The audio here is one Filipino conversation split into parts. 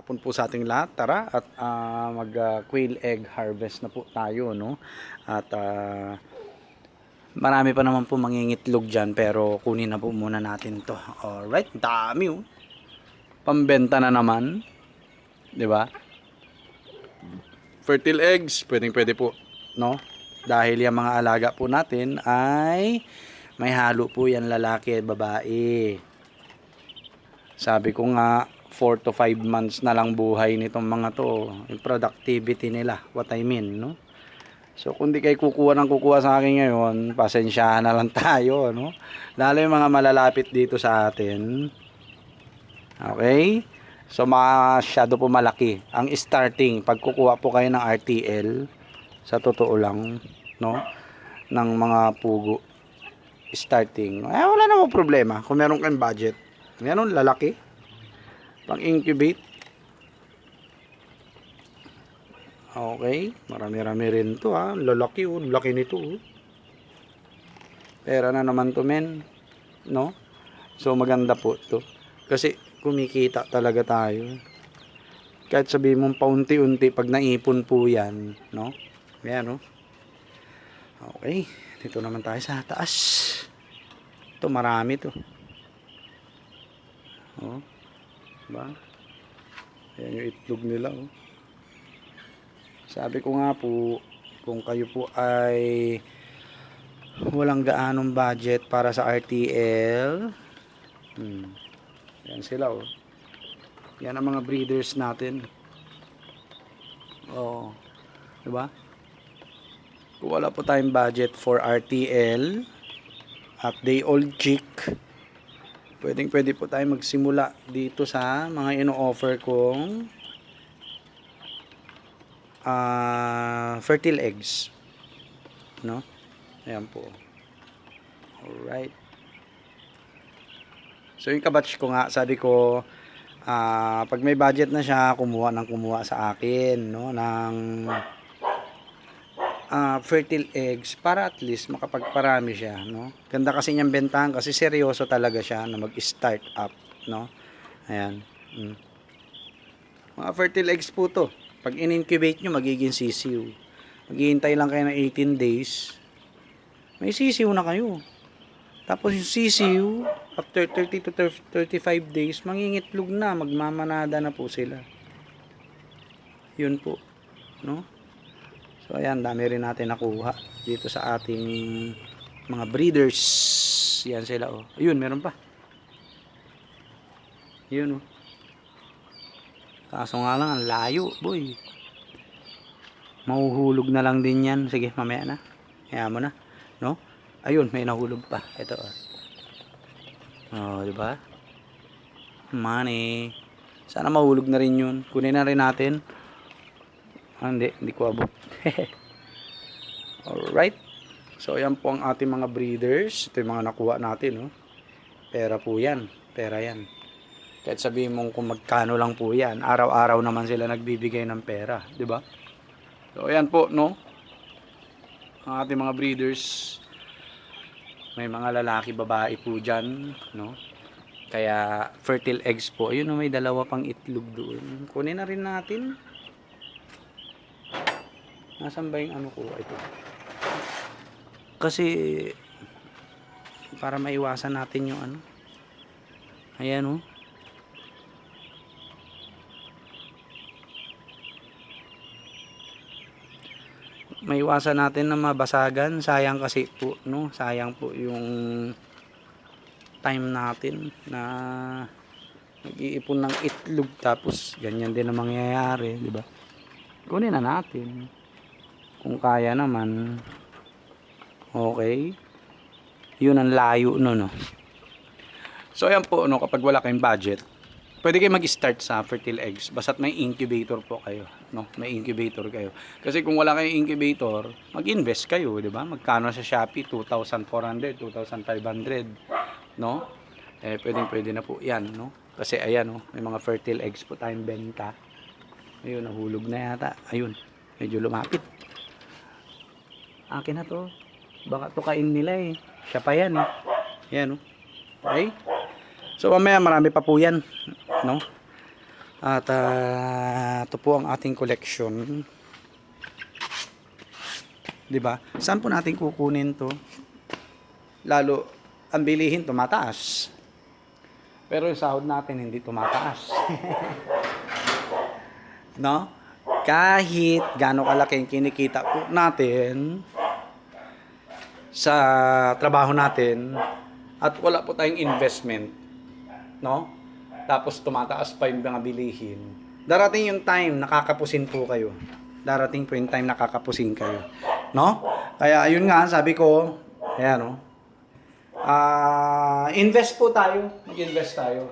hapon po sa ating lahat. Tara at mag quail egg harvest na po tayo, no? At marami pa naman po mangingitlog dyan, pero kunin na po muna natin to. Alright, dami oh. Pambenta na naman, di ba? Fertile eggs, pwede po, no? Dahil yung mga alaga po natin ay may halo po yan, lalaki at babae. Sabi ko nga 4 to 5 months na lang buhay nitong mga to, yung productivity nila, what I mean, no? So kung di kayo kukuha sa akin ngayon, pasensyahan na lang tayo, no? Lalo yung mga malalapit dito sa atin. Okay? So masyado po malaki ang starting pag kukuha po kayo ng RTL, sa totoo lang, no, ng mga pugo starting, wala namang problema kung meron kayong budget. Meron lalaki pang incubate. Okay, marami-rami rin to ha. Lalaki oh, laki nito oh. Pera na naman to men, no? So maganda po to. Kasi kumikita talaga tayo. Kahit sabihin mong paunti-unti pag naipon po yan, no? Ayan oh. Okay, dito naman tayo sa taas. Ito marami to. Oh. Diba? Ayan yung itlog nila oh. Sabi ko nga po, kung kayo po ay walang gaanong budget para sa RTL, yan sila oh. Yan ang mga breeders natin. Oh, diba? Kung wala po tayong budget for RTL at day old chick, pwede po tayo magsimula dito sa mga ino-offer kong fertile eggs, no? Ayan po. Alright. So yung kabatch ko nga, sabi ko pag may budget na siya, kumuha sa akin, no, ng fertile eggs para at least makapagparami siya, no? Ganda kasi niyang bentahan kasi seryoso talaga siya na mag-start up, no? Ayan. Mga fertile eggs po to. Pag in-incubate nyo, magiging sisiw. Maghihintay lang kayo ng 18 days. May sisiw na kayo. Tapos yung sisiw, after 30 to 35 days, mangingitlog na, magmamanada na po sila. Yun po, no? So ayan, dami rin natin nakuha dito sa ating mga breeders. Yan sila oh. Ayun, meron pa. Yun oh. Kaso nga lang, ang layo, boy. Mahuhulog na lang din yan. Sige, mamaya na. Kaya mo na, no? Ayun, may nahulog pa. Ito oh. Oh, di ba? Money. Sana mahulog na rin yun. Kunin na rin natin. Hindi ko abot. Alright. So, ayan po ang ating mga breeders. Ito yung mga nakuha natin, no? Pera po yan. Pera yan. Kahit sabihin mong kung magkano lang po yan, araw-araw naman sila nagbibigay ng pera, di ba? So ayan po, no, ang ating mga breeders, may mga lalaki, babae po dyan, no? Kaya fertile eggs po. Ayun, no, may dalawa pang itlog doon. Kunin na rin natin. Nasaan ba yung ano ko? Ito. Kasi para maiwasan natin yung ano. Ayan, no. Maiwasan natin na mabasagan. Sayang kasi po, no? Sayang po yung time natin na nag-iipon ng itlog tapos ganyan din ang mangyayari, di ba? Kunin na natin. Kung kaya naman. Okay. Yun ang layo no, no. So ayan po, no, kapag wala kayong budget, pwede kayo mag-start sa fertile eggs basta't may incubator po kayo, no? May incubator kayo. Kasi kung wala kayong incubator, mag-invest kayo, 'di ba? Magkano sa Shopee? 2,400, 2,500, no? Pwede na po 'yan, no? Kasi ayan, no, may mga fertile eggs po tayong benta. Ayun, nahulog na yata. Ayun, medyo lumapit. Akin na 'to. Baka tukain nila eh. Siya pa 'yan eh. Ayan, no? Okay? So mamaya marami pa po 'yan, no? At ito po ang ating collection. 'Di ba? Saan po natin kukunin 'to? Lalo ang bilihin tumataas. Pero yung sahod natin hindi tumataas. No? Kahit gaano kalaki yung kinikita po natin sa trabaho natin at wala po tayong investment, no? Tapos tumataas pa yung mga bilihin. Darating yung time nakakapusin po kayo. Darating po yung time nakakapusin kayo, no? Kaya ayun nga, sabi ko, ayan, no? Invest po tayo, mag-invest tayo.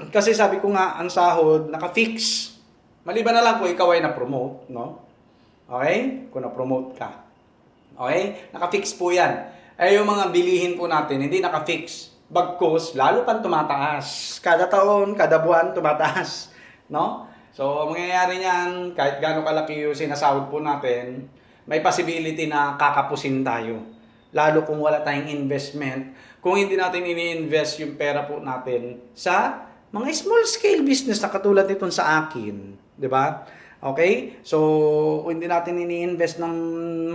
Kasi sabi ko nga, ang sahod naka-fix. Maliban na lang kung ikaw ay na-promote, no? Okay? Kung na-promote ka. Okay? Naka-fix po yan. Eh yung mga bilihin po natin, hindi naka-fix. Bagkus, lalo pang tumataas. Kada taon, kada buwan, tumataas. No? So, ang mangyayari niyan, kahit gaano kalaki yung sinasahod po natin, may possibility na kakapusin tayo. Lalo kung wala tayong investment. Kung hindi natin ini-invest yung pera po natin sa mga small scale business na katulad nitong sa akin. 'Di ba? Okay? So, kung hindi natin ini-invest ng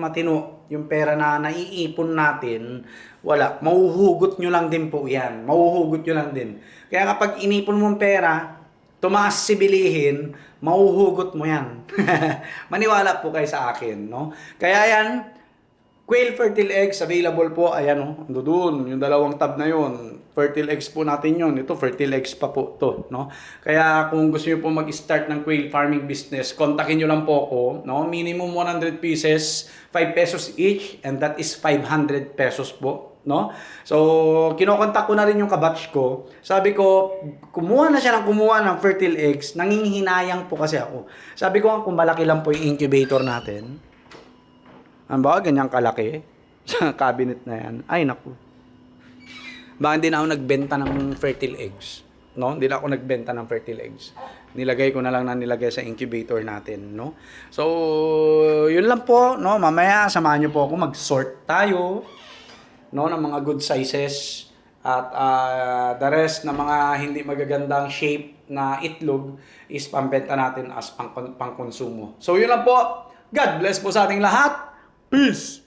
matino yung pera na naiipon natin, wala. Mahuhugot nyo lang din po yan. Mahuhugot nyo lang din. Kaya kapag inipon mong pera, tumaas si bilihin, mahuhugot mo yan. Maniwala po kayo sa akin, no? Kaya yan, Quail Fertile Eggs available po. Ayan, oh, ando doon, yung dalawang tab na yun. Fertile Eggs po natin yun. Ito, Fertile Eggs pa po to, no? Kaya kung gusto niyo po mag-start ng quail farming business, kontakin niyo lang po ako, no? Minimum 100 pieces, 5 pesos each, and that is 500 pesos po, no? So, kinokontak ko na rin yung kabatch ko. Sabi ko, kumuha na siya ng kumuha ng fertile eggs. Nangihinayang po kasi ako. Sabi ko, kung malaki lang po yung incubator natin, ang baka ganyang kalaki sa cabinet na yan. Ay, naku. Baka hindi na ako nagbenta ng fertile eggs. No? Hindi na ako nagbenta ng fertile eggs. Nilagay ko na lang na nilagay sa incubator natin. No? So, yun lang po. No? Mamaya, samahan nyo po ako. Mag-sort tayo, no? Ng mga good sizes. At the rest na mga hindi magagandang shape na itlog is pambenta natin as pang-konsumo. So, yun lang po. God bless po sa ating lahat. Peace!